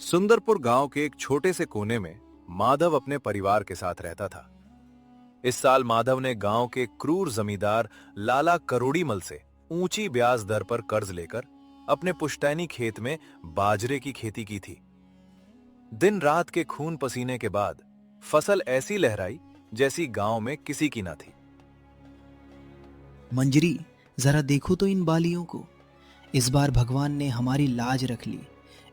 सुंदरपुर गांव के एक छोटे से कोने में माधव अपने परिवार के साथ रहता था। इस साल माधव ने गांव के क्रूर जमींदार लाला करोड़ीमल से ऊंची ब्याज दर पर कर्ज लेकर अपने पुश्तैनी खेत में बाजरे की खेती की थी। दिन रात के खून पसीने के बाद फसल ऐसी लहराई जैसी गांव में किसी की ना थी। मंजरी, जरा देखो तो इन बालियों को। इस बार भगवान ने हमारी लाज रख ली।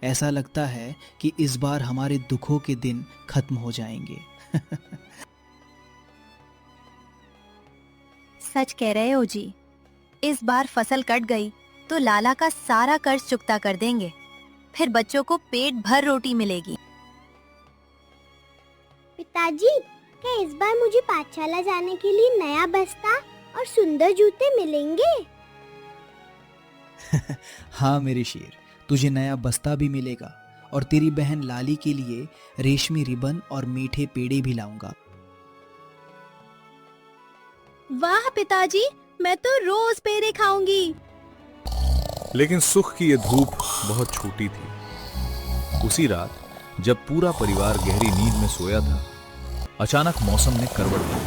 ऐसा लगता है कि इस बार हमारे दुखों के दिन खत्म हो जाएंगे। सच कह रहे हो जी। इस बार फसल कट गई तो लाला का सारा कर्ज चुकता कर देंगे। फिर बच्चों को पेट भर रोटी मिलेगी। पिताजी, क्या इस बार मुझे पाठशाला जाने के लिए नया बस्ता और सुंदर जूते मिलेंगे? हाँ मेरे शेर, तुझे नया बस्ता भी मिलेगा और तेरी बहन लाली के लिए रेशमी रिबन और मीठे पेड़े भी लाऊंगा। वाह पिताजी, मैं तो रोज पेड़े खाऊंगी। लेकिन सुख की यह धूप बहुत छोटी थी। उसी रात जब पूरा परिवार गहरी नींद में सोया था, अचानक मौसम ने करवट ली।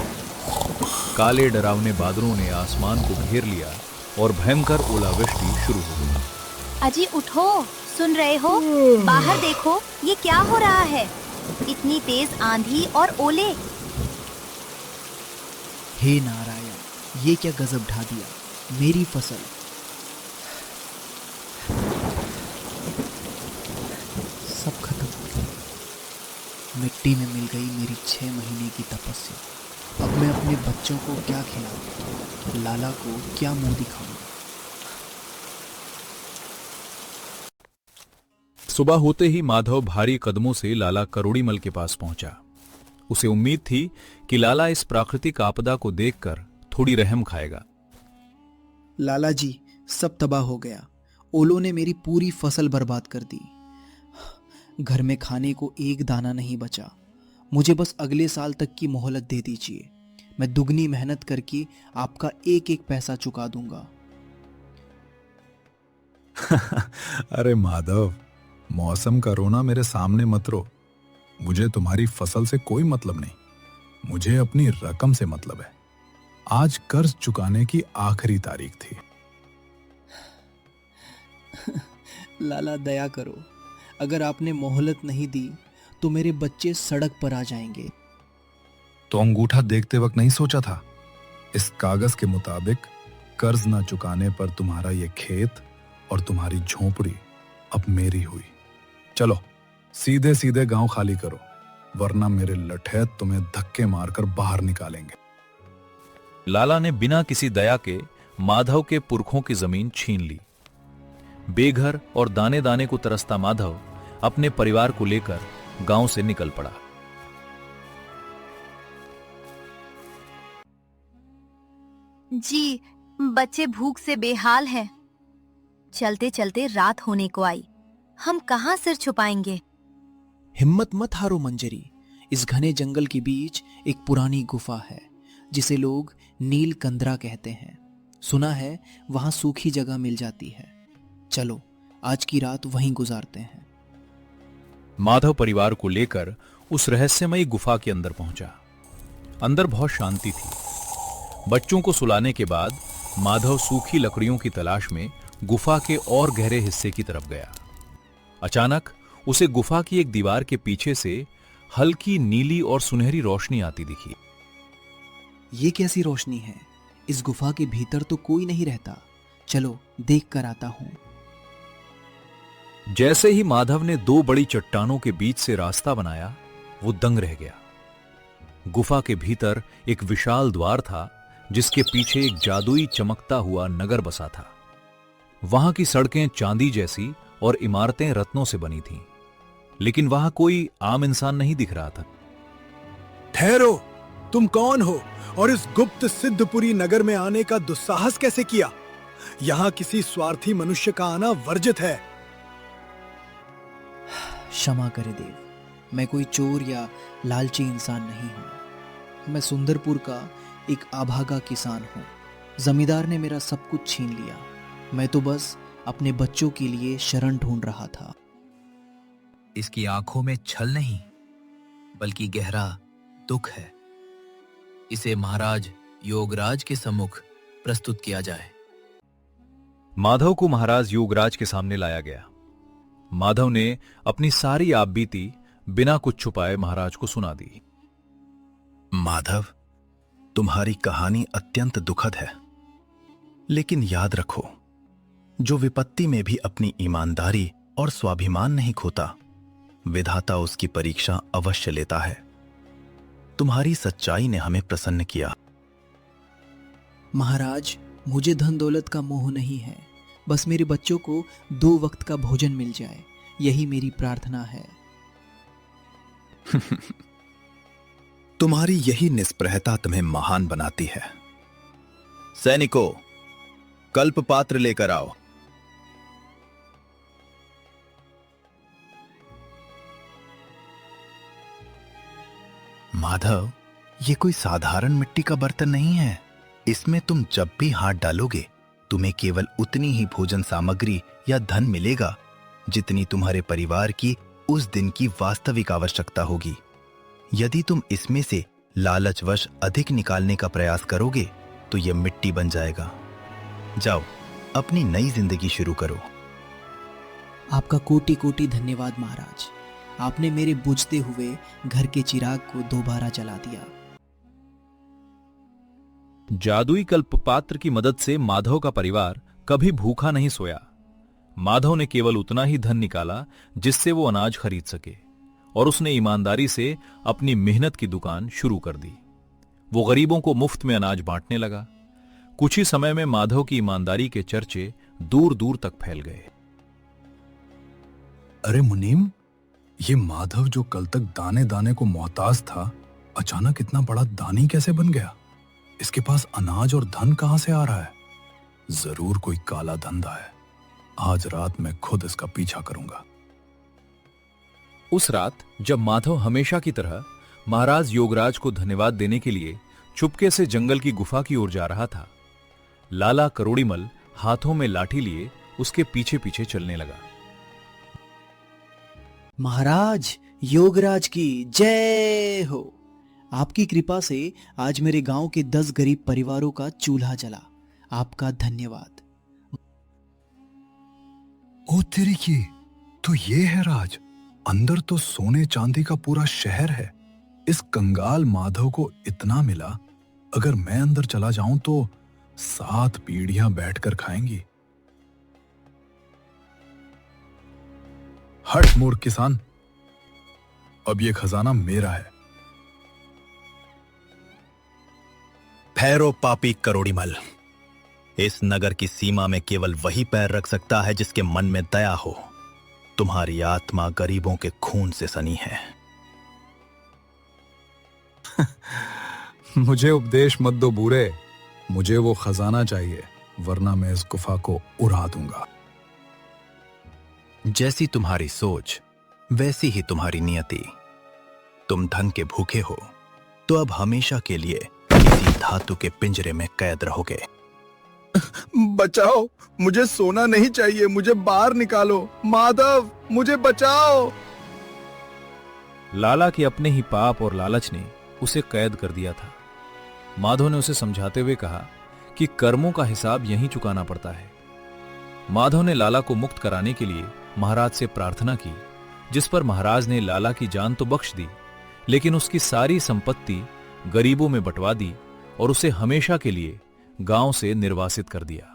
काले डरावने बादलों ने आसमान को घेर लिया और भयंकर ओलावृष्टि शुरू हो गई। अजी उठो, सुन रहे हो? बाहर देखो, ये क्या हो रहा है? इतनी तेज आंधी और ओले। हे नारायण, ये क्या गजब ढा दिया मेरी फसल। सब खत्म हो गया। मिट्टी में मिल गई मेरी 6 महीने की तपस्या। अब मैं अपने बच्चों को क्या खिलाऊं? लाला को क्या मुंह दिखाऊं? सुबह होते ही माधव भारी कदमों से लाला करोड़ीमल के पास पहुंचा। उसे उम्मीद थी कि लाला इस प्राकृतिक आपदा को देखकर थोड़ी रहम खाएगा। लाला जी, सब तबाह हो गया। ओलों ने मेरी पूरी फसल बर्बाद कर दी। घर में खाने को एक दाना नहीं बचा। मुझे बस अगले साल तक की मोहलत दे दीजिए। मैं दुगनी मेहनत करके आपका एक एक पैसा चुका दूंगा। अरे माधव, मौसम का रोना मेरे सामने मत रो। मुझे तुम्हारी फसल से कोई मतलब नहीं, मुझे अपनी रकम से मतलब है। आज कर्ज चुकाने की आखिरी तारीख थी। लाला दया करो, अगर आपने मोहलत नहीं दी तो मेरे बच्चे सड़क पर आ जाएंगे। तो अंगूठा देखते वक्त नहीं सोचा था? इस कागज के मुताबिक कर्ज ना चुकाने पर तुम्हारा ये खेत और तुम्हारी झोपड़ी अब मेरी हुई। चलो सीधे सीधे गांव खाली करो, वरना मेरे लठैत तुम्हें धक्के मारकर बाहर निकालेंगे। लाला ने बिना किसी दया के माधव के पुरखों की जमीन छीन ली। बेघर और दाने दाने को तरसता माधव अपने परिवार को लेकर गांव से निकल पड़ा। जी, बच्चे भूख से बेहाल हैं। चलते चलते रात होने को आई। हम कहां सिर छुपाएंगे? हिम्मत मत हारो मंजरी। इस घने जंगल के बीच एक पुरानी गुफा है जिसे लोग नीलकंदरा कहते हैं। सुना है वहां सूखी जगह मिल जाती है। चलो आज की रात वहीं गुजारते हैं। माधव परिवार को लेकर उस रहस्यमयी गुफा के अंदर पहुंचा। अंदर बहुत शांति थी। बच्चों को सुलाने के बाद माधव सूखी लकड़ियों की तलाश में गुफा के और गहरे हिस्से की तरफ गया। अचानक उसे गुफा की एक दीवार के पीछे से हल्की नीली और सुनहरी रोशनी आती दिखी। ये कैसी रोशनी है? इस गुफा के भीतर तो कोई नहीं रहता। चलो देख कर आता हूं। जैसे ही माधव ने 2 बड़ी चट्टानों के बीच से रास्ता बनाया, वो दंग रह गया। गुफा के भीतर एक विशाल द्वार था जिसके पीछे एक जादुई चमकता हुआ नगर बसा था। वहां की सड़कें चांदी जैसी और इमारतें रत्नों से बनी थीं, लेकिन वहां कोई आम इंसान नहीं दिख रहा था। ठहरो, तुम कौन हो और इस गुप्त सिद्धपुरी नगर में आने का दुस्साहस कैसे किया? यहाँ किसी स्वार्थी मनुष्य का आना वर्जित है। क्षमा करे देव, मैं कोई चोर या लालची इंसान नहीं हूं। मैं सुंदरपुर का एक अभागा किसान हूं। जमींदार ने मेरा सब कुछ छीन लिया। मैं तो बस अपने बच्चों के लिए शरण ढूंढ रहा था। इसकी आंखों में छल नहीं बल्कि गहरा दुख है। इसे महाराज योगराज के सम्मुख प्रस्तुत किया जाए। माधव को महाराज योगराज के सामने लाया गया। माधव ने अपनी सारी आपबीती बिना कुछ छुपाए महाराज को सुना दी। माधव, तुम्हारी कहानी अत्यंत दुखद है, लेकिन याद रखो, जो विपत्ति में भी अपनी ईमानदारी और स्वाभिमान नहीं खोता, विधाता उसकी परीक्षा अवश्य लेता है। तुम्हारी सच्चाई ने हमें प्रसन्न किया। महाराज, मुझे धन दौलत का मोह नहीं है, बस मेरे बच्चों को 2 वक्त का भोजन मिल जाए, यही मेरी प्रार्थना है। तुम्हारी यही निस्पृहता तुम्हें महान बनाती है। सैनिकों, कल्प पात्र लेकर आओ। माधव, ये कोई साधारण मिट्टी का बर्तन नहीं है। इसमें तुम जब भी हाथ डालोगे, तुम्हें केवल उतनी ही भोजन सामग्री या धन मिलेगा जितनी तुम्हारे परिवार की उस दिन की वास्तविक आवश्यकता होगी। यदि तुम इसमें से लालचवश अधिक निकालने का प्रयास करोगे तो यह मिट्टी बन जाएगा। जाओ, अपनी नई जिंदगी शुरू करो। आपका कोटि कोटि धन्यवाद महाराज। आपने मेरे बुझते हुए घर के चिराग को दोबारा जला दिया। जादुई कल्पपात्र की मदद से माधव का परिवार कभी भूखा नहीं सोया। माधव ने केवल उतना ही धन निकाला जिससे वो अनाज खरीद सके, और उसने ईमानदारी से अपनी मेहनत की दुकान शुरू कर दी। वो गरीबों को मुफ्त में अनाज बांटने लगा। कुछ ही समय में माधव की ईमानदारी के चर्चे दूर दूर तक फैल गए। अरे मुनीम, ये माधव जो कल तक दाने दाने को मोहताज था, अचानक इतना बड़ा दानी कैसे बन गया? इसके पास अनाज और धन कहां से आ रहा है? जरूर कोई काला धंधा है। आज रात मैं खुद इसका पीछा करूंगा। उस रात जब माधव हमेशा की तरह महाराज योगराज को धन्यवाद देने के लिए चुपके से जंगल की गुफा की ओर जा रहा था, लाला करोड़ीमल हाथों में लाठी लिए उसके पीछे पीछे चलने लगा। महाराज योगराज की जय हो। आपकी कृपा से आज मेरे गांव के 10 गरीब परिवारों का चूल्हा जला। आपका धन्यवाद। ओ तेरी की, तो ये है राज। अंदर तो सोने चांदी का पूरा शहर है। इस कंगाल माधव को इतना मिला, अगर मैं अंदर चला जाऊं तो 7 पीढ़ियां बैठकर खाएंगी। हट मूर्ख किसान, अब ये खजाना मेरा है। ठहरो पापी करोड़ीमल, इस नगर की सीमा में केवल वही पैर रख सकता है जिसके मन में दया हो। तुम्हारी आत्मा गरीबों के खून से सनी है। मुझे उपदेश मत दो बूढ़े, मुझे वो खजाना चाहिए, वरना मैं इस गुफा को उड़ा दूंगा। जैसी तुम्हारी सोच वैसी ही तुम्हारी नियति। तुम धन के भूखे हो तो अब हमेशा के लिए किसी धातु के पिंजरे में कैद रहोगे। बचाओ, मुझे सोना नहीं चाहिए, मुझे बाहर निकालो। माधव, मुझे बचाओ। लाला के अपने ही पाप और लालच ने उसे कैद कर दिया था। माधव ने उसे समझाते हुए कहा कि कर्मों का हिसाब यहीं चुकाना पड़ता है। माधव ने लाला को मुक्त कराने के लिए महाराज से प्रार्थना की, जिस पर महाराज ने लाला की जान तो बख्श दी, लेकिन उसकी सारी संपत्ति गरीबों में बंटवा दी और उसे हमेशा के लिए गांव से निर्वासित कर दिया।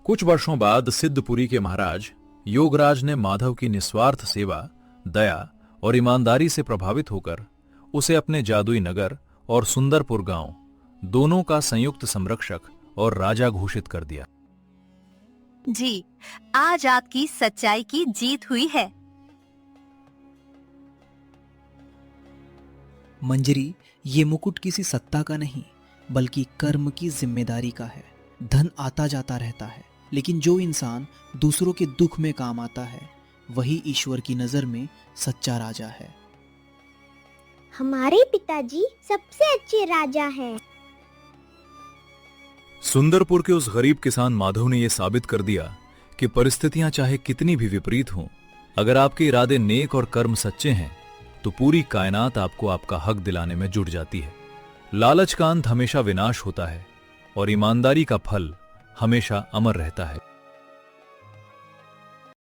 कुछ वर्षों बाद सिद्धपुरी के महाराज योगराज ने माधव की निस्वार्थ सेवा, दया और ईमानदारी से प्रभावित होकर उसे अपने जादुई नगर और सुंदरपुर गांव दोनों का संयुक्त संरक्षक और राजा घोषित कर दिया। जी, आज आपकी सच्चाई की जीत हुई है। मंजरी, ये मुकुट किसी सत्ता का नहीं बल्कि कर्म की जिम्मेदारी का है। धन आता जाता रहता है, लेकिन जो इंसान दूसरों के दुख में काम आता है वही ईश्वर की नजर में सच्चा राजा है। हमारे पिताजी सबसे अच्छे राजा हैं। सुंदरपुर के उस गरीब किसान माधव ने यह साबित कर दिया कि परिस्थितियां चाहे कितनी भी विपरीत हों, अगर आपके इरादे नेक और कर्म सच्चे हैं तो पूरी कायनात आपको आपका हक दिलाने में जुट जाती है। लालच का अंत हमेशा विनाश होता है और ईमानदारी का फल हमेशा अमर रहता है।